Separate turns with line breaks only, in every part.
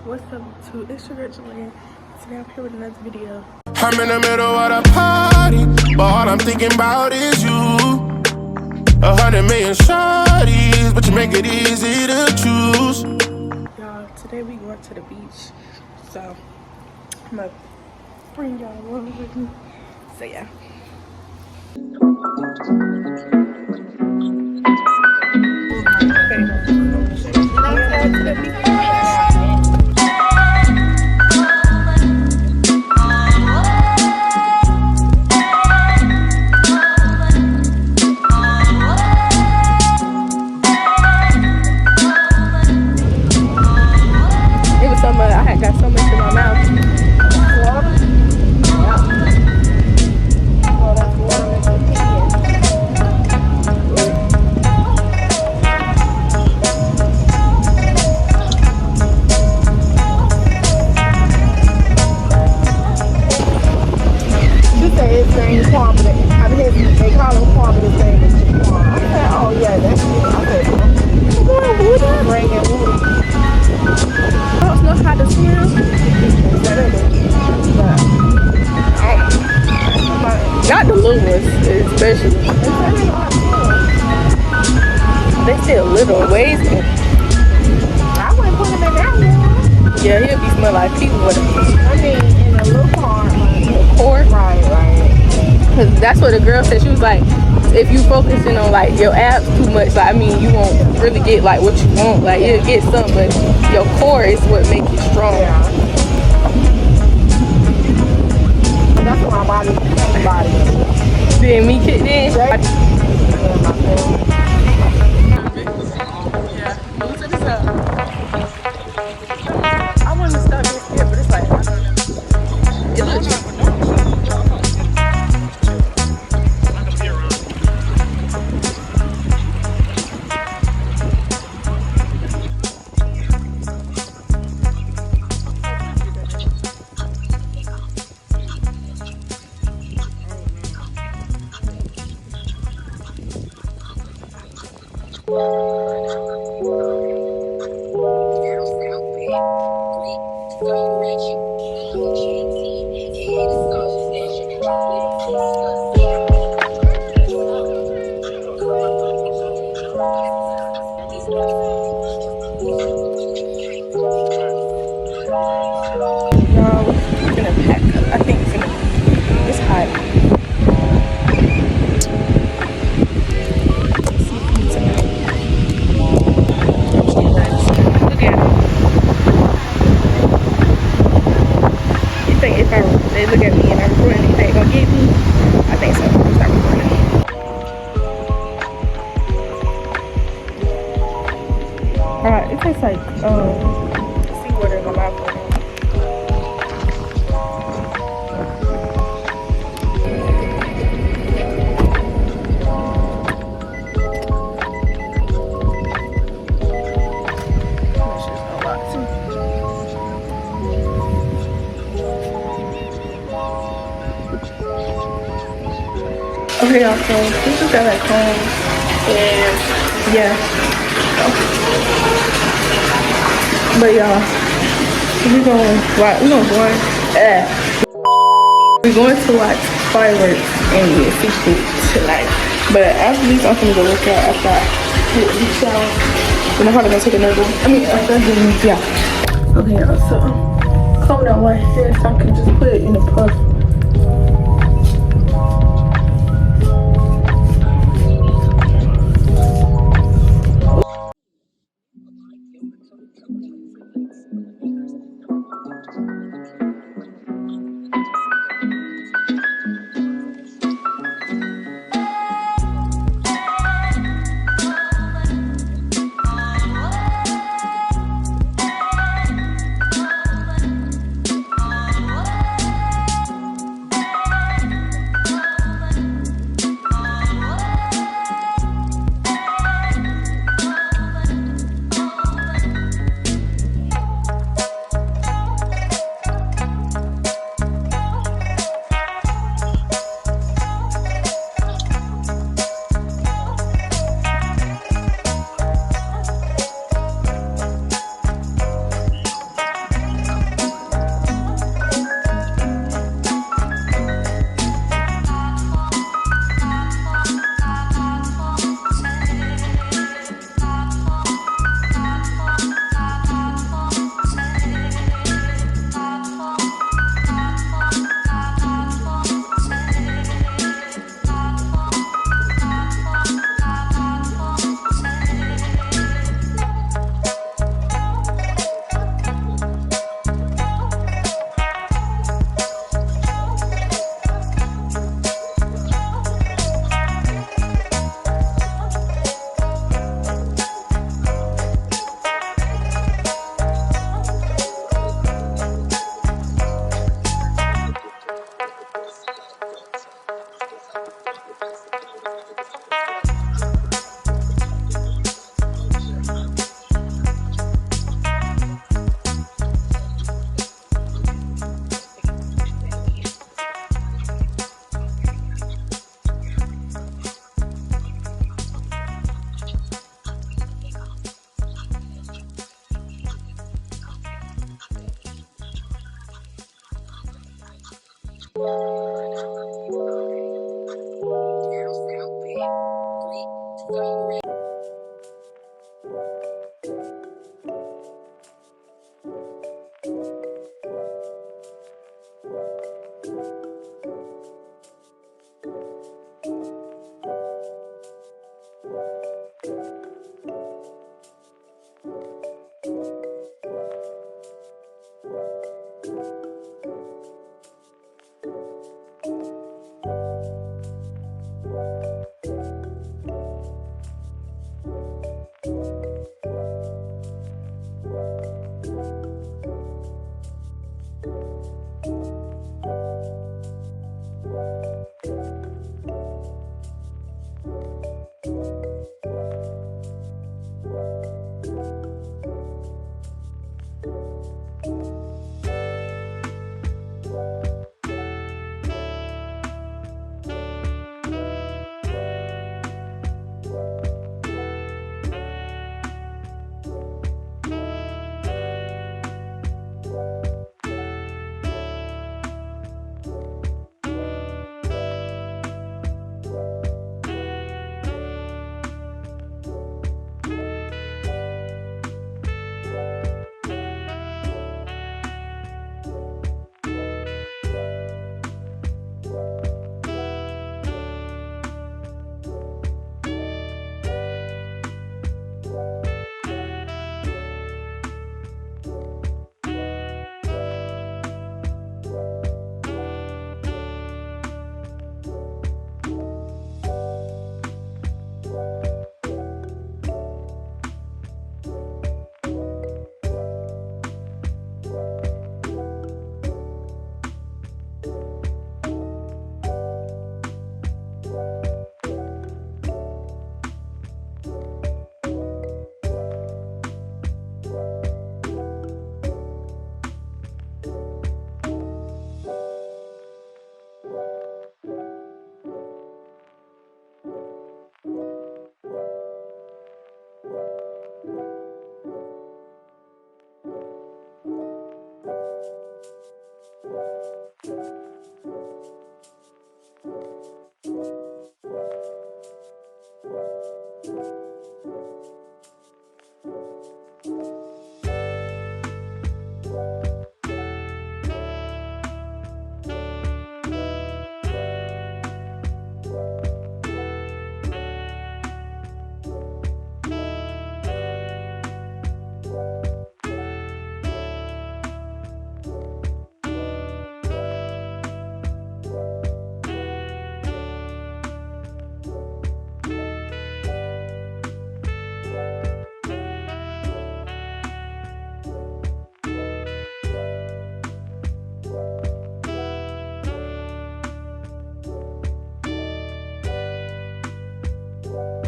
What's up to it's your girl Julian. Today I'm here with another video.
I'm in the middle of the party, but all I'm thinking about is you. 100 million shawties, but you make it easy to choose.
Y'all, today we going to the beach, so I'm gonna bring y'all along with me. So yeah. I had got so much in my mouth. Water? Yeah. Oh, that's water. You say it's saying quality. I mean, they call it quality thing. I said, oh yeah, that's it. I said, bring it water. I don't know how to swim. Not the little ones, especially. They still little ways. I wouldn't put them in that one. Yeah, he'll be smell like people with him. I mean, in a little part, like a cord. Right. Cause that's what the girl said. She was like, if you focusing on like your abs too much, like, I mean, you won't really get like what you want. Like you'll get some, but your core is what makes you strong. Yeah. That's why my body. Then me kicked in. Yeah, look at this up. I want to stop being scared, but it's like, I don't know. It looks they look at me and I'm recording, they ain't gonna get me. I think so. Start recording. Alright, it tastes like seawater in my mouth. Okay, y'all, so this is at like home, and yeah, but y'all, we're going to watch fireworks and get seafood tonight. But after this, I'm gonna go work out after I get the shower, and I'm probably gonna take another one. I mean, after I get yeah. Okay, y'all, so calm down my hair so I can just put it in a puff.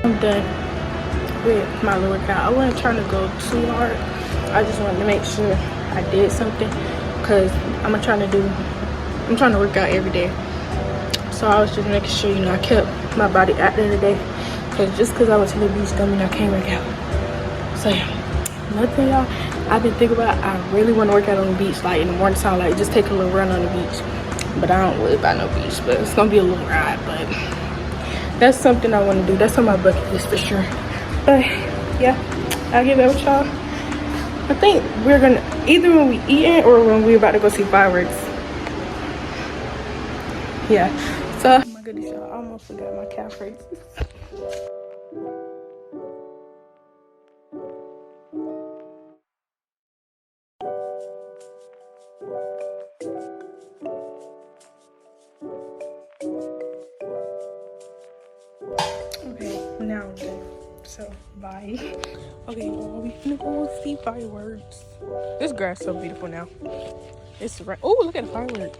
I'm done with my little workout. I wasn't trying to go too hard. I just wanted to make sure I did something because I'm trying to work out every day. So I was just making sure, you know, I kept my body active today. Because just because I went to the beach don't mean I can't work out. So yeah, nothing, y'all. I've been thinking about, I really want to work out on the beach, like in the morning time, like just take a little run on the beach. But I don't live by no beach, but it's gonna be a little ride. But that's something I want to do. That's on my bucket list for sure. But yeah, I'll get back with y'all. I think we're gonna, either when we eating or when we're about to go see fireworks. Yeah, so, oh my goodness, y'all, I almost forgot my calf raises. Okay, now I'm done. So, bye. Okay, well, we finna go see fireworks. This grass is so beautiful now. It's right. Oh, look at the fireworks.